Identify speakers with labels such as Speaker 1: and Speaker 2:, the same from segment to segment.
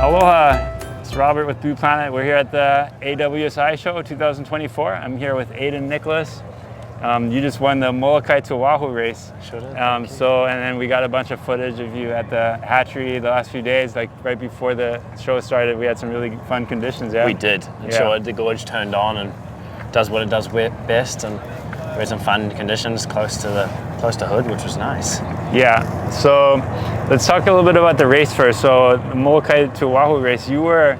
Speaker 1: Aloha, it's Robert with Blue Planet. We're here at the AWSI show 2024. I'm here with Aidan Nicholas. You just won the Molokai to Oahu race.
Speaker 2: Sure did.
Speaker 1: And then we got a bunch of footage of you at the hatchery the last few days, like right before the show started. We had some really fun conditions, yeah?
Speaker 2: We did. Sure, the gorge turned on and does what it does best, and we had some fun conditions close to Hood, which was nice.
Speaker 1: Yeah, so let's talk a little bit about the race first. So the Molokai to Oahu race, you were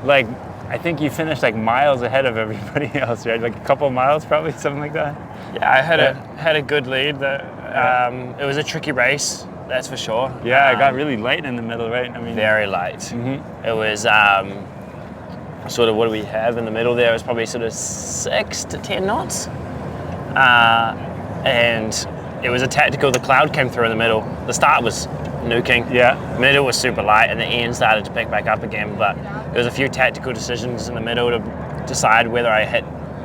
Speaker 1: like, I think you finished like miles ahead of everybody else, right? Like a couple of miles probably, something like that?
Speaker 2: Yeah, I had a good lead. It was a tricky race, that's for sure.
Speaker 1: Yeah, it got really light in the middle, right? I mean,
Speaker 2: very light. Mm-hmm. It was sort of, what do we have in the middle there? It was probably sort of 6 to 10 knots. And it was a tactical, the cloud came through in the middle. The start was nuking. Yeah. Middle was super light, and the end started to pick back up again, but there was a few tactical decisions in the middle to decide whether I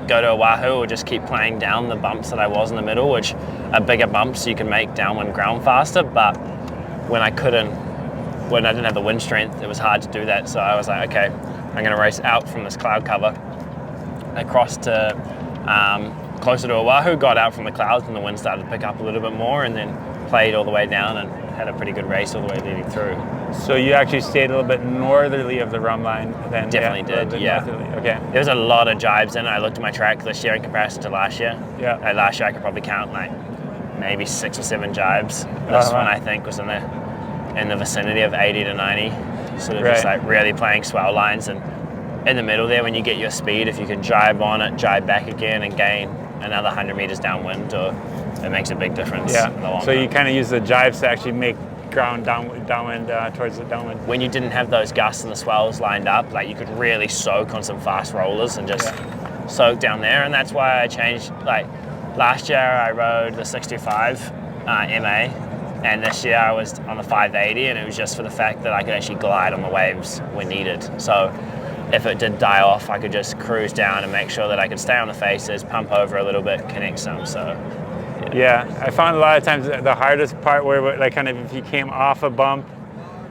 Speaker 2: go to Oahu or just keep playing down the bumps that I was in the middle, which are bigger bumps so you can make downwind ground faster, but when I didn't have the wind strength, it was hard to do that. So I was like, okay, I'm gonna race out from this cloud cover across to closer to Oahu, got out from the clouds, and the wind started to pick up a little bit more, and then played all the way down and had a pretty good race all the way leading through.
Speaker 1: So you actually stayed a little bit northerly of the run line then?
Speaker 2: Definitely did, yeah.
Speaker 1: Okay.
Speaker 2: There was a lot of jibes in it. I looked at my track this year in comparison to last year.
Speaker 1: Yeah.
Speaker 2: Last year I could probably count like maybe 6 or 7 jibes. This one I think was in the vicinity of 80 to 90. Sort of just like really playing swell lines, and in the middle there, when you get your speed, if you can jibe on it, jibe back again, and gain another 100 meters downwind, it makes a big difference.
Speaker 1: Yeah.
Speaker 2: In the long
Speaker 1: so
Speaker 2: run.
Speaker 1: You kind of use the jibes to actually make ground downwind towards the downwind.
Speaker 2: When you didn't have those gusts and the swells lined up, like you could really soak on some fast rollers and just soak down there, and that's why I changed. Like last year I rode the 65 MA, and this year I was on the 580, and it was just for the fact that I could actually glide on the waves when needed. So if it did die off, I could just cruise down and make sure that I could stay on the faces, pump over a little bit, connect some. So
Speaker 1: yeah, I found a lot of times the hardest part where like kind of if you came off a bump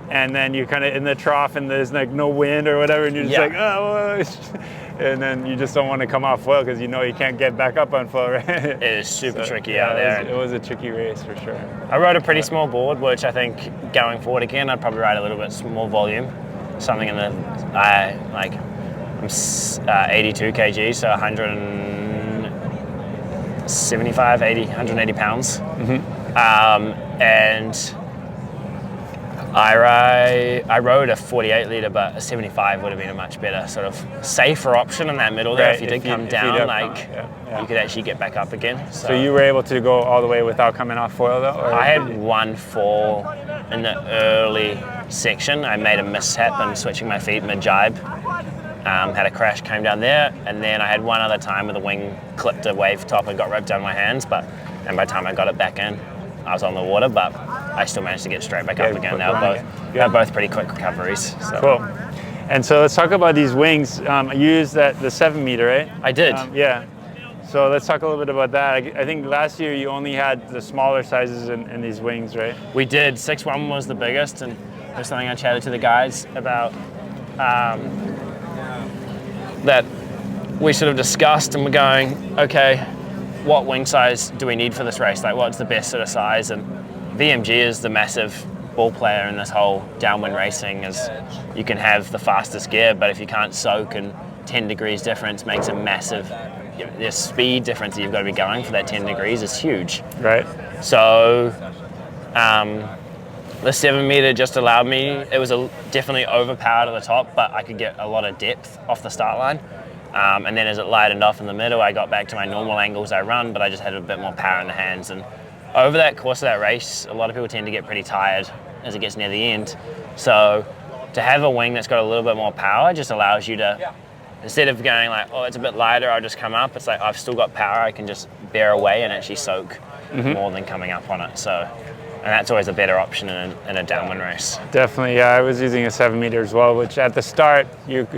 Speaker 1: and then you're kind of in the trough and there's like no wind or whatever, and you're just like, oh, and then you just don't want to come off foil because you know you can't get back up on foil, right?
Speaker 2: It is super tricky out there.
Speaker 1: It was a tricky race for sure.
Speaker 2: I rode a pretty small board, which I think going forward again, I'd probably ride a little bit more volume. Something in the, I'm 82 kg, so 175, 80, 180 pounds. And I rode a 48 litre, but a 75 would have been a much better sort of safer option in that middle there. If you did come down, you could actually get back up again.
Speaker 1: So you were able to go all the way without coming off foil though? Or?
Speaker 2: I had one fall in the early section. I made a mishap and switching my feet mid-jibe. Had a crash, came down there, and then I had one other time where the wing clipped a wave top and got ripped down my hands, and by the time I got it back in, I was on the water, but I still managed to get straight back up again. They're both pretty quick recoveries. So.
Speaker 1: Cool. And so let's talk about these wings. You used the 7 meter, right?
Speaker 2: I did.
Speaker 1: Yeah. So let's talk a little bit about that. I think last year you only had the smaller sizes in these wings, right?
Speaker 2: We did. 6'1" was the biggest, and there's something I chatted to the guys about that we sort of discussed, and we're going, okay, what wing size do we need for this race? Like, what's the best sort of size? And VMG is the massive ball player in this whole downwind racing, is you can have the fastest gear, but if you can't soak, and 10 degrees difference makes a massive, the speed difference that you've got to be going for that 10 degrees is huge.
Speaker 1: Right.
Speaker 2: So the 7 meter just allowed me, it was definitely overpowered at the top, but I could get a lot of depth off the start line. And then as it lightened off in the middle, I got back to my normal angles I run, but I just had a bit more power in the hands. And over that course of that race, a lot of people tend to get pretty tired as it gets near the end. So to have a wing that's got a little bit more power just allows you to, instead of going like, oh, it's a bit lighter, I'll just come up, it's like, I've still got power, I can just bear away and actually soak more than coming up on it. So, and that's always a better option in a downwind race.
Speaker 1: Definitely, yeah. I was using a 7 meter as well, which at the start, it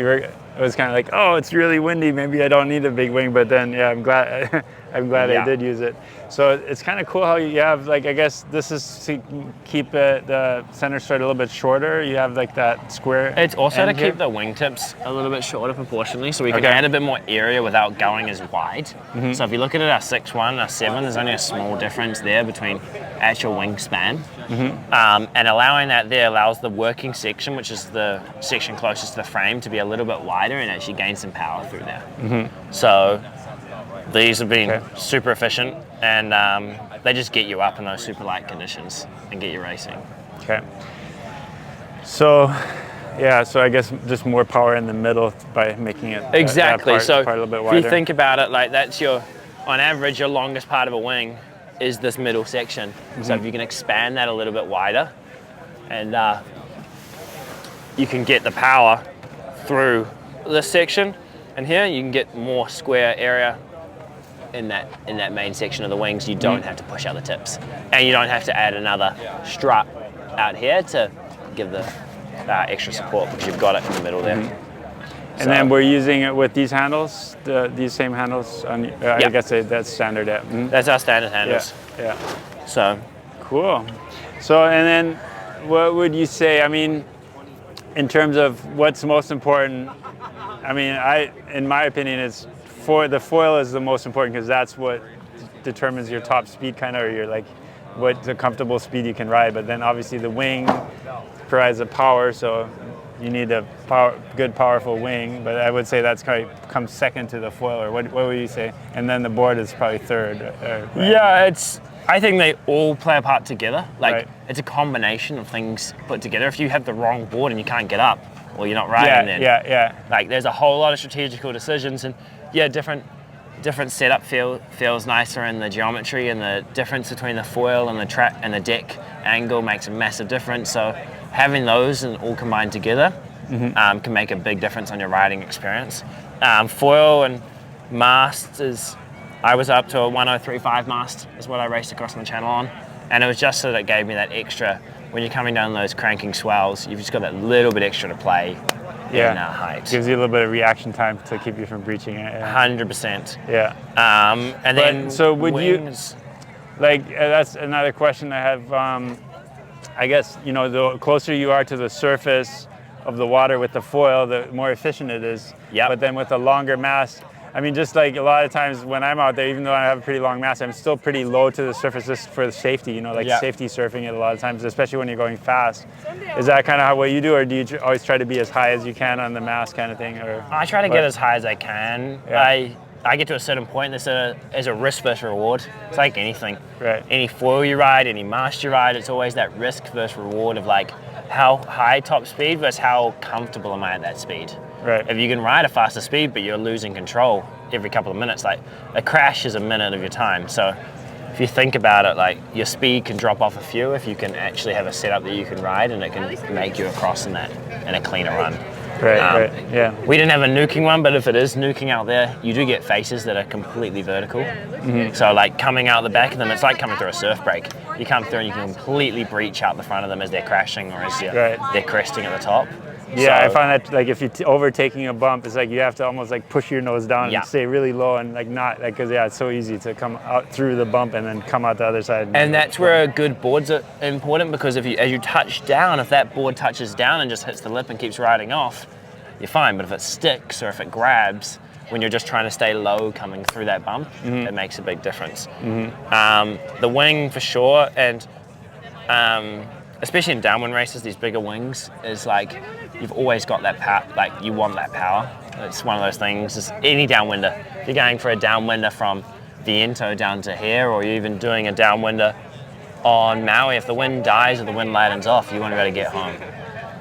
Speaker 1: was kind of like, oh, it's really windy, maybe I don't need a big wing, but then, yeah, I'm glad I'm glad I did use it. So it's kind of cool how you have, like, I guess this is to keep the center stride a little bit shorter. You have like that square.
Speaker 2: It's also to
Speaker 1: end here.
Speaker 2: keep the wingtips a little bit shorter proportionally, so we can add a bit more area without going as wide. So if you look at it, our 6.1, our 7, there's only a small difference there between actual wingspan. And allowing that there allows the working section, which is the section closest to the frame, to be a little bit wider and actually gain some power through there. So these have been super efficient, and they just get you up in those super light conditions and get you racing.
Speaker 1: Okay. So, yeah, so I guess just more power in the middle by making it
Speaker 2: exactly.
Speaker 1: That
Speaker 2: So
Speaker 1: part a little bit wider.
Speaker 2: if you think about it, like that's your, on average, your longest part of a wing is this middle section. So if you can expand that a little bit wider, and you can get the power through this section, and here you can get more square area in that main section of the wings. You don't have to push out the tips, and you don't have to add another strut out here to give the extra support, because you've got it in the middle there.
Speaker 1: And then we're using it with these handles, these same handles. On, I guess that's standard.
Speaker 2: That's our standard handles.
Speaker 1: Yeah.
Speaker 2: So
Speaker 1: cool. So, and then what would you say? I mean, in terms of what's most important, I mean, in my opinion, is the foil is the most important, because that's what determines your top speed, kind of, or your like what's a comfortable speed you can ride. But then obviously the wing provides the power, so you need a good, powerful wing. But I would say that's kind of comes second to the foil, or what would you say? And then the board is probably third. Right?
Speaker 2: Yeah, I think they all play a part together. Like it's a combination of things put together. If you have the wrong board and you can't get up, well, you're not riding then.
Speaker 1: Yeah.
Speaker 2: Like there's a whole lot of strategical decisions, and different setup feels nicer, in the geometry, and the difference between the foil and the track and the deck angle makes a massive difference. So having those and all combined together can make a big difference on your riding experience. Foil and mast I was up to a 1035 mast is what I raced across the channel on, and it was just so that it gave me that extra, when you're coming down those cranking swells, you've just got that little bit extra to play in height.
Speaker 1: Gives you a little bit of reaction time to keep you from breaching it.
Speaker 2: 100%.
Speaker 1: Yeah.
Speaker 2: And then
Speaker 1: so would
Speaker 2: wings,
Speaker 1: that's another question I have. I guess, the closer you are to the surface of the water with the foil, the more efficient it is. But then with a longer mast, I mean, just like a lot of times when I'm out there, even though I have a pretty long mast, I'm still pretty low to the surface just for the safety, safety surfing it a lot of times, especially when you're going fast. Is that kind of what you do, or do you always try to be as high as you can on the mast kind of thing? Or
Speaker 2: I try to get as high as I can. I get to a certain point, there's a risk versus reward. It's like anything.
Speaker 1: Right.
Speaker 2: Any foil you ride, any mast you ride, it's always that risk versus reward of like how high top speed versus how comfortable am I at that speed.
Speaker 1: Right.
Speaker 2: If you can ride a faster speed but you're losing control every couple of minutes, like a crash is a minute of your time. So if you think about it, like your speed can drop off a few if you can actually have a setup that you can ride, and it can make you across in a cleaner run.
Speaker 1: Right. Yeah.
Speaker 2: We didn't have a nuking one, but if it is nuking out there, you do get faces that are completely vertical. So like coming out the back of them, it's like coming through a surf break. You come through and you can completely breach out the front of them as they're crashing, or as they're cresting at the top.
Speaker 1: Yeah, I find that like if you're overtaking a bump, it's like you have to almost like push your nose down and stay really low, and like not like, because it's so easy to come out through the bump and then come out the other side.
Speaker 2: And that's where a good board's important, because as you touch down, if that board touches down and just hits the lip and keeps riding off, you're fine. But if it sticks or if it grabs when you're just trying to stay low coming through that bump, it makes a big difference. The wing for sure, and especially in downwind races, these bigger wings, is like you've always got that power. Like you want that power. It's one of those things. It's any downwinder. If you're going for a downwinder from Viento down to here, or you're even doing a downwinder on Maui, if the wind dies or the wind lightens off, you want to be able to get home.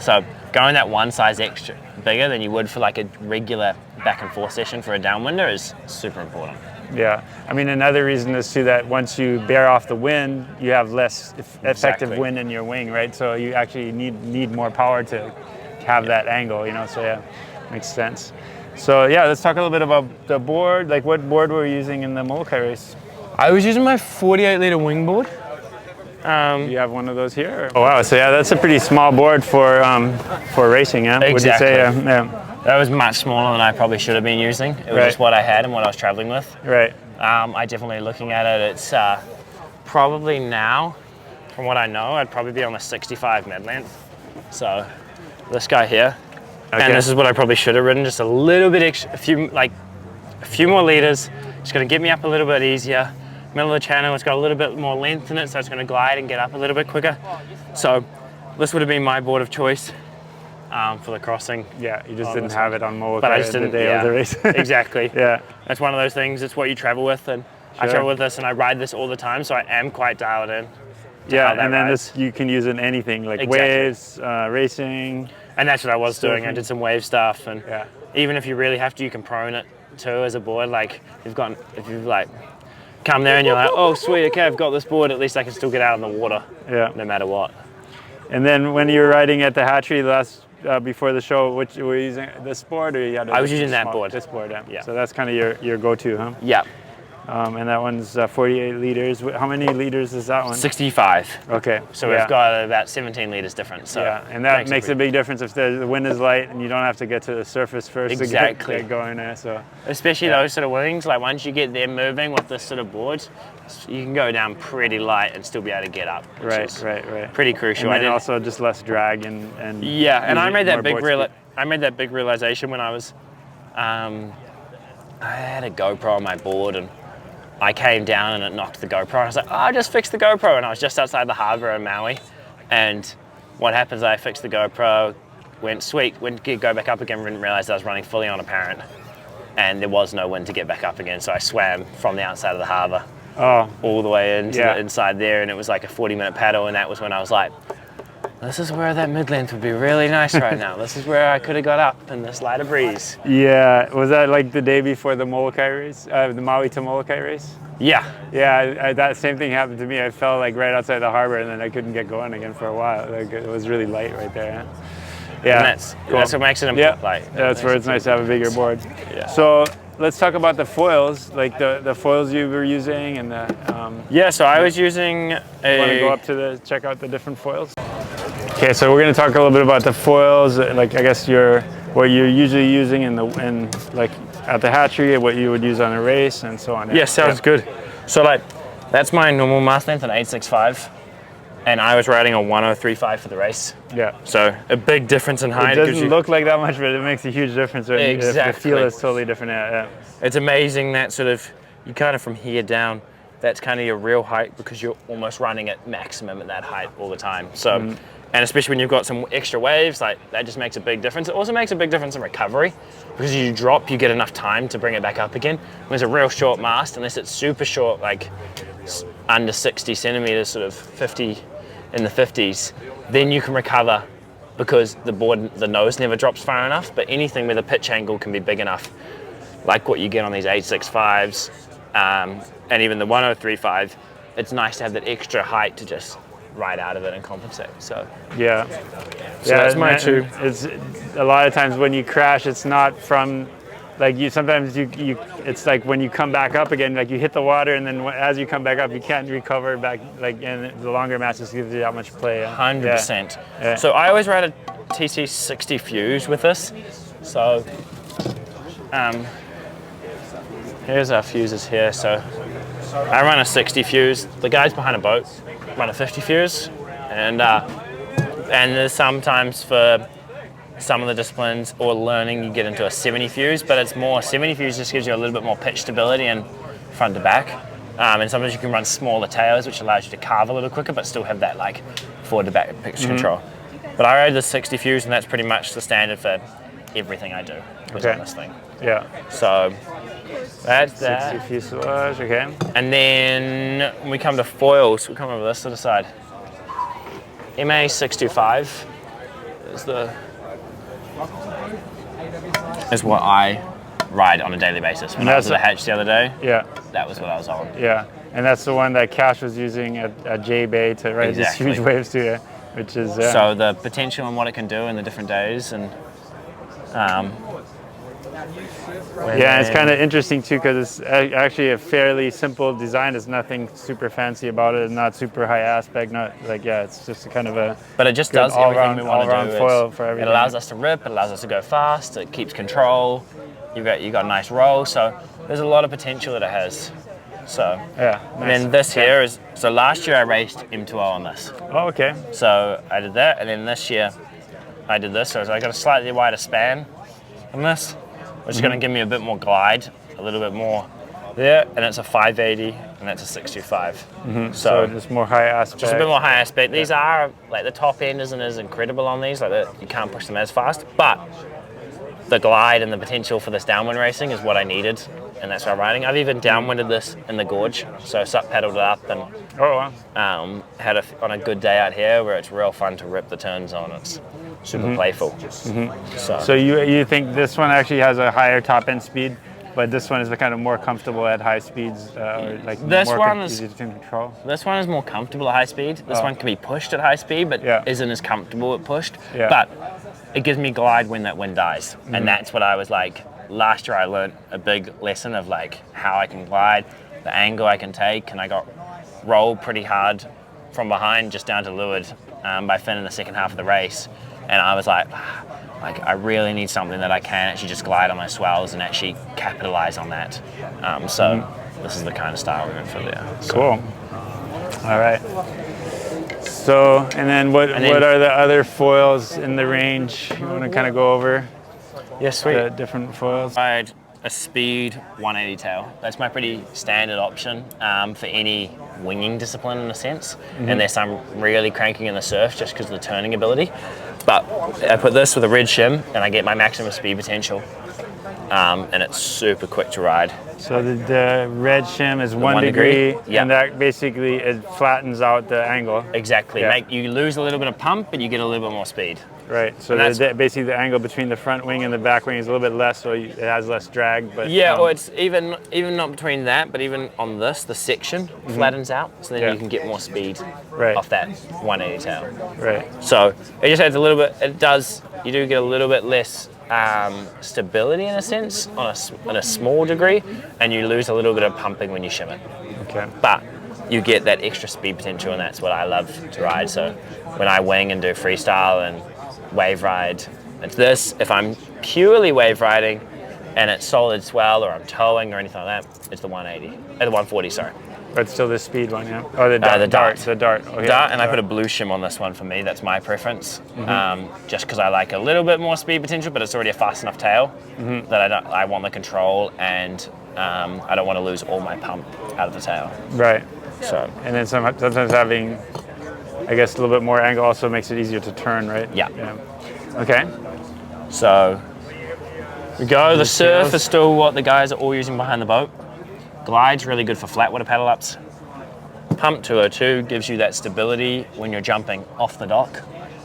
Speaker 2: So going that one size extra bigger than you would for like a regular back and forth session for a downwinder is super important.
Speaker 1: Yeah, I mean, another reason is too that once you bear off the wind, you have less effective wind in your wing, right? So you actually need more power to have that angle, So yeah, makes sense. So yeah, let's talk a little bit about the board. Like, what board were you using in the Molokai race?
Speaker 2: I was using my 48-liter wing board.
Speaker 1: Do you have one of those here? Or? Oh wow, so yeah, that's a pretty small board for racing, yeah?
Speaker 2: Exactly.
Speaker 1: Would you say? Yeah.
Speaker 2: That was much smaller than I probably should have been using. It was just what I had and what I was traveling with.
Speaker 1: Right.
Speaker 2: I definitely looking at it. It's probably now, from what I know, I'd probably be on the 65 mid length. So this guy here, and this is what I probably should have ridden, just a little bit extra, a few more liters. It's going to get me up a little bit easier. Middle of the channel, it's got a little bit more length in it, so it's going to glide and get up a little bit quicker. So this would have been my board of choice for the crossing.
Speaker 1: Yeah, you just didn't have it on Molokai,
Speaker 2: but I just didn't,
Speaker 1: the day of the race.
Speaker 2: Exactly.
Speaker 1: Yeah,
Speaker 2: it's one of those things. It's what you travel with, and I travel with this, and I ride this all the time, so I am quite dialed in.
Speaker 1: Yeah, and then this you can use in anything like waves, racing.
Speaker 2: And that's what I was doing. I did some wave stuff, and even if you really have to, you can prone it too as a board. Like if you've like come there and you're like, oh sweet, okay, I've got this board. At least I can still get out in the water. Yeah. No matter what.
Speaker 1: And then when you were riding at the hatchery before the show, which were you using this board or you had?
Speaker 2: I was using that board.
Speaker 1: This board, yeah. So that's kind of your go-to, huh?
Speaker 2: Yeah.
Speaker 1: And that one's 48 liters. How many liters is that one?
Speaker 2: 65.
Speaker 1: Okay.
Speaker 2: So we've got about 17 liters difference. So
Speaker 1: yeah, and that makes a big difference if the wind is light and you don't have to get to the surface first to get going there. So
Speaker 2: especially those sort of wings, like once you get them moving with this sort of board, you can go down pretty light and still be able to get up. Right. Pretty crucial.
Speaker 1: And then also just less drag and
Speaker 2: yeah. And I made that big realization when I was, I had a GoPro on my board and I came down and it knocked the GoPro. I was like, oh, I just fixed the GoPro. And I was just outside the harbor in Maui. And what happens, I fixed the GoPro, went sweet, went to go back up again, didn't realize I was running fully on apparent. And there was no wind to get back up again. So I swam from the outside of the harbor all the way into the inside there. And it was like a 40-minute paddle. And that was when I was like, this is where that mid-length would be really nice right now. This is where I could have got up in this lighter breeze.
Speaker 1: Yeah, was that like the day before the Molokai race, the Maui to Molokai race?
Speaker 2: Yeah.
Speaker 1: Yeah, that same thing happened to me. I fell like right outside the harbor and then I couldn't get going again for a while. Like, it was really light right there. Yeah,
Speaker 2: that's what makes it important.
Speaker 1: Yeah, that's where it's nice to have a bigger board. Yeah. So let's talk about the foils, like the foils you were using and the...
Speaker 2: so I was using
Speaker 1: Want to go up to check out the different foils? Okay, so we're going to talk a little bit about the foils, like I guess what you're usually using like at the hatchery, what you would use on a race, and so on.
Speaker 2: Yeah, sounds good. So like that's my normal mast length, an 865, and I was riding a 1035 for the race. Yeah. So a big difference in height.
Speaker 1: It doesn't look like that much, but it makes a huge difference. Right?
Speaker 2: Exactly.
Speaker 1: The feel is totally different. Yeah.
Speaker 2: It's amazing that sort of you kind of from here down. That's kind of your real height because you're almost running at maximum at that height all the time. So. And especially when you've got some extra waves, like that just makes a big difference. It also makes a big difference in recovery because you drop, you get enough time to bring it back up again. When it's a real short mast, unless it's super short, like under 60 centimeters, sort of 50 in the 50s, then you can recover because the nose never drops far enough. But anything where the pitch angle can be big enough, like what you get on these 865s and even the 1035, it's nice to have that extra height to just ride out of it and compensate. So that's my two.
Speaker 1: It's a lot of times when you crash, it's not from like sometimes it's like when you come back up again, like you hit the water and then as you come back up you can't recover back, like, and the longer mast just gives you that much play.
Speaker 2: 100%. Yeah. So I always ride a TC60 fuse with this. So here's our fuses here. So I run a 60 fuse. The guys behind a boat run a 50 fuse, and there's sometimes for some of the disciplines or learning you get into a 70 fuse, but it's more 70 fuse just gives you a little bit more pitch stability and front to back, and sometimes you can run smaller tails which allows you to carve a little quicker but still have that like forward to back pitch control. But I ride the 60 fuse and that's pretty much the standard for everything I do on this thing. Yeah. So that's that.
Speaker 1: 60 fuselage, okay.
Speaker 2: And then when we come to foils, we come over this to the side. MA625 is what I ride on a daily basis. When I was at the hatch the other day, that was what I was on.
Speaker 1: Yeah, and that's the one that Cash was using at J Bay to ride these huge waves too, which is...
Speaker 2: So the potential and what it can do in the different days, and
Speaker 1: it's kind of interesting too because it's actually a fairly simple design. There's nothing super fancy about it, not super high aspect, not like it's just a kind of a.
Speaker 2: But it just does everything we want to do.
Speaker 1: Foil for everything.
Speaker 2: It allows us to rip. It allows us to go fast. It keeps control. You got a nice roll. So there's a lot of potential that it has. So
Speaker 1: yeah, nice.
Speaker 2: And then this here is, so last year I raced M2O on this.
Speaker 1: Oh, okay.
Speaker 2: So I did that, and then this year I did this. So I got a slightly wider span on this, which is going to give me a bit more glide, a little bit more there, and it's a 580 and that's a 625.
Speaker 1: So just more high aspect.
Speaker 2: Just a bit more high aspect. These are, like, the top end isn't as incredible on these, like you can't push them as fast, but the glide and the potential for this downwind racing is what I needed, and that's why I'm riding. I've even downwinded this in the Gorge, so sup paddled it up and had on a good day out here where it's real fun to rip the turns on. It's super playful.
Speaker 1: So you think this one actually has a higher top end speed, but this one is kind of more comfortable at high speeds, or like
Speaker 2: this
Speaker 1: more
Speaker 2: one
Speaker 1: easy to control?
Speaker 2: This one is more comfortable at high speed. This one can be pushed at high speed, but isn't as comfortable at pushed. But it gives me glide when that wind dies, and that's what I was like. Last year I learned a big lesson of like how I can glide, the angle I can take, and I got rolled pretty hard from behind just down to leeward by Finn in the second half of the race, and I was like I really need something that I can actually just glide on my swells and actually capitalize on that. So this is the kind of style we're going for there. So.
Speaker 1: Cool. All right. So, and then what are the other foils in the range you want to kind of go over?
Speaker 2: Yes, sweet.
Speaker 1: The different foils.
Speaker 2: I had a speed 180 tail. That's my pretty standard option for any winging discipline in a sense. And there's some really cranking in the surf just because of the turning ability. But I put this with a red shim and I get my maximum speed potential. And it's super quick to ride.
Speaker 1: So the red shim is 1 degree, and that basically it flattens out the angle.
Speaker 2: Exactly. You lose a little bit of pump, but you get a little bit more speed.
Speaker 1: Right. So basically the angle between the front wing and the back wing is a little bit less, so it has less drag. But
Speaker 2: or it's even not between that, but even on this, the section flattens out, so then you can get more speed off that 180 tail.
Speaker 1: Right.
Speaker 2: So it just adds a little bit. You do get a little bit less stability in a sense on a small degree, and you lose a little bit of pumping when you shim it.
Speaker 1: Okay.
Speaker 2: But you get that extra speed potential, and that's what I love to ride. So when I wing and do freestyle and wave ride, it's this. If I'm purely wave riding and it's solid swell or I'm towing or anything like that, it's the 180, the 140, sorry.
Speaker 1: But still the speed one, yeah? Oh, the dart. The dart. Okay.
Speaker 2: Dart, and I put a blue shim on this one for me. That's my preference. Just because I like a little bit more speed potential, but it's already a fast enough tail that I want the control, and I don't want to lose all my pump out of the tail.
Speaker 1: Right.
Speaker 2: So.
Speaker 1: And then sometimes having, I guess, a little bit more angle also makes it easier to turn, right?
Speaker 2: Yeah.
Speaker 1: Okay.
Speaker 2: So we go. The surf is still what the guys are all using behind the boat. Glide's really good for flat water paddle ups. Pump 202 gives you that stability when you're jumping off the dock.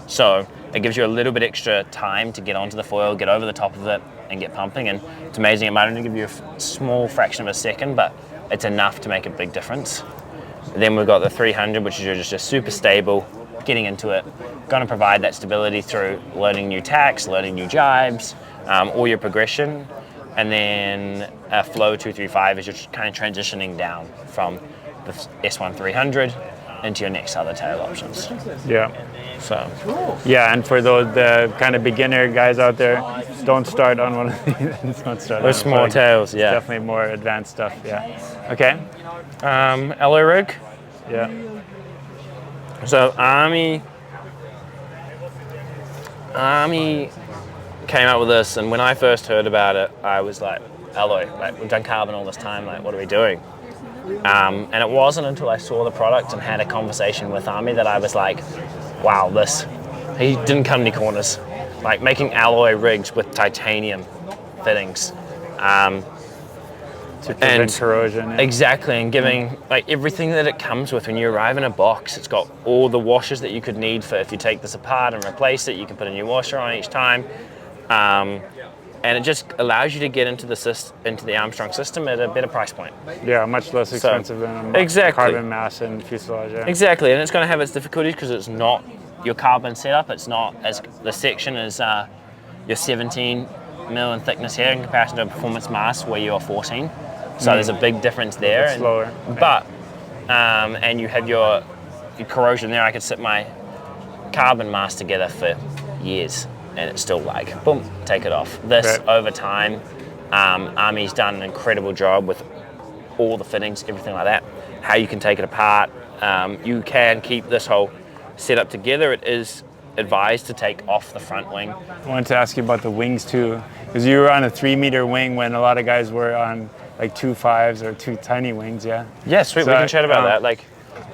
Speaker 2: So it gives you a little bit extra time to get onto the foil, get over the top of it, and get pumping. And it's amazing. It might only give you a small fraction of a second, but it's enough to make a big difference. Then we've got the 300, which is just super stable, getting into it. Going to provide that stability through learning new tacks, learning new jibes, all your progression. And then a flow 235 is just kind of transitioning down from the S1 300 into your next other tail options.
Speaker 1: Yeah.
Speaker 2: So.
Speaker 1: Yeah, and for the kind of beginner guys out there, don't start on one of these. Don't start.
Speaker 2: Those small tails, yeah.
Speaker 1: Definitely more advanced stuff. Yeah. Okay.
Speaker 2: Alloy rig.
Speaker 1: Yeah.
Speaker 2: So Army came out with this, and when I first heard about it, I was like, alloy, like, we've done carbon all this time, like, what are we doing? And it wasn't until I saw the product and had a conversation with Army that I was like, wow, he didn't cut any corners. Like, making alloy rigs with titanium fittings.
Speaker 1: To prevent corrosion. Yeah.
Speaker 2: Exactly, and giving like everything that it comes with when you arrive in a box. It's got all the washers that you could need for if you take this apart and replace it. You can put a new washer on each time. And it just allows you to get into the Armstrong system at a better price point.
Speaker 1: Yeah, much less expensive than a carbon mass and fuselage. Yeah.
Speaker 2: Exactly, and it's going to have its difficulties because it's not your carbon setup. It's not as the section is your 17 mil in thickness here in comparison to a performance mass where you're 14. So there's a big difference there.
Speaker 1: And slower.
Speaker 2: But and you have your corrosion there. I could sit my carbon mass together for years, and it's still like, boom, take it off. This, over time, Army's done an incredible job with all the fittings, everything like that, how you can take it apart. You can keep this whole setup together. It is advised to take off the front wing.
Speaker 1: I wanted to ask you about the wings too, because you were on a 3-meter wing when a lot of guys were on like 2.5s or 2 tiny wings, yeah?
Speaker 2: Yeah, sweet, we can chat about that. Like,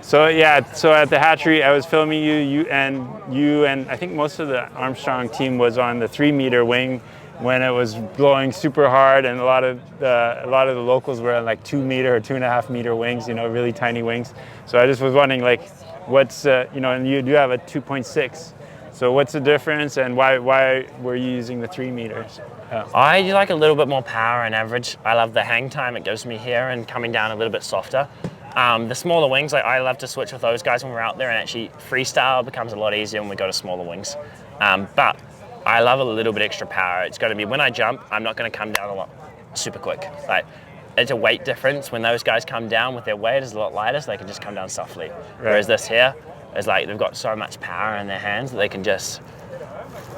Speaker 1: so at the hatchery, I was filming you and I think most of the Armstrong team was on the 3-meter wing when it was blowing super hard, and a lot of the locals were on like 2-meter or 2.5-meter wings, you know, really tiny wings. So I just was wondering, like, what's you know, and you do have a 2.6. So what's the difference, and why were you using the 3 meters?
Speaker 2: I like a little bit more power and average. I love the hang time it gives me here and coming down a little bit softer. The smaller wings, like, I love to switch with those guys when we're out there, and actually freestyle becomes a lot easier when we go to smaller wings. But I love a little bit extra power. It's got to be, when I jump, I'm not going to come down a lot super quick. Like, it's a weight difference. When those guys come down with their weight is a lot lighter, so they can just come down softly. Right. Whereas this here is like, they've got so much power in their hands that they can just,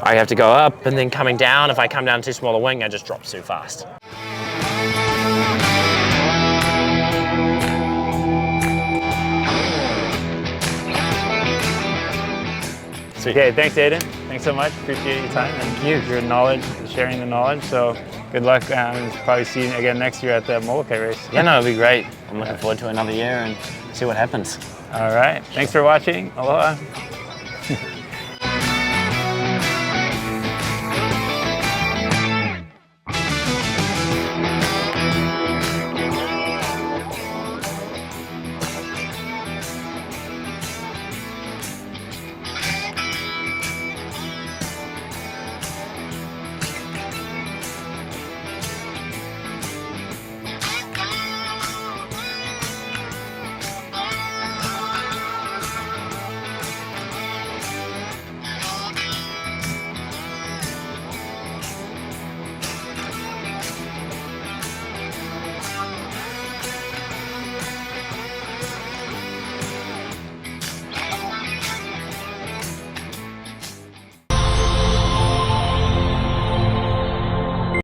Speaker 2: I have to go up and then coming down. If I come down too small a wing, I just drop too fast.
Speaker 1: Okay, thanks Aidan. Thanks so much. Appreciate your time and your knowledge, sharing the knowledge. So good luck. Probably see you again next year at the Molokai race.
Speaker 2: Yeah, no, it'll be great. I'm looking forward to another year and see what happens.
Speaker 1: All right. Thanks for watching. Aloha.